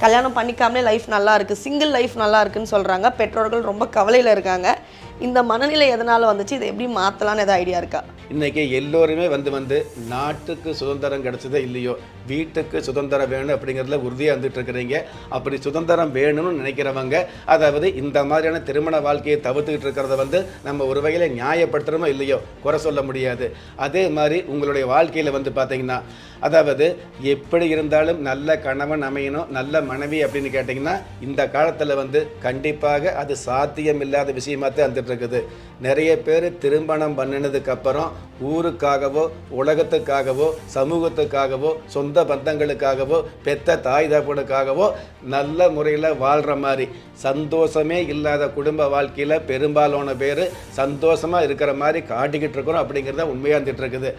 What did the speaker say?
கல்யாணம் பண்ணிக்காமலே லைஃப் நல்லா இருக்குது, சிங்கிள் லைஃப் நல்லா இருக்குன்னு சொல்கிறாங்க. பெற்றோர்கள் ரொம்ப கவலையில் இருக்காங்க. இந்த மனநிலை எதனால் வந்துச்சு, இதை எப்படி மாற்றலான்னு எதாவது ஐடியா இருக்கா? இன்றைக்கி எல்லோருமே வந்து நாட்டுக்கு சுதந்திரம் கிடச்சதே இல்லையோ, வீட்டுக்கு சுதந்திரம் வேணும் அப்படிங்கிறதுல உறுதியாக இருந்துகிட்டு இருக்கிறீங்க. அப்படி சுதந்திரம் வேணும்னு நினைக்கிறவங்க, அதாவது இந்த மாதிரியான திருமண வாழ்க்கையை தவிர்த்துக்கிட்டு இருக்கிறத நம்ம ஒரு வகையில் நியாயப்படுத்துகிறோமோ இல்லையோ, குறை சொல்ல முடியாது. அதே மாதிரி உங்களுடைய வாழ்க்கையில் பார்த்திங்கன்னா, அதாவது எப்படி இருந்தாலும் நல்ல கணவன் அமையணும், நல்ல மனைவி அப்படின்னு கேட்டிங்கன்னா இந்த காலத்தில் கண்டிப்பாக அது சாத்தியம் இல்லாத விஷயமாக தான் வந்துட்டு இருக்குது. நிறைய பேர் திருமணம் பண்ணினதுக்கப்புறம் ஊருக்காகவோ உலகத்துக்காகவோ சமூகத்துக்காகவோ சொந்த பந்தங்களுக்காகவோ பெத்த தாய் தகப்பனுக்காகவோ நல்ல முறையில் வாழ்கிற மாதிரி சந்தோஷமே இல்லாத குடும்ப வாழ்க்கையில் பெரும்பாலான பேர் சந்தோஷமாக இருக்கிற மாதிரி காட்டிக்கிட்டு இருக்கிறோம் அப்படிங்கிறத உண்மையாக இருந்துகிட்டு இருக்குது.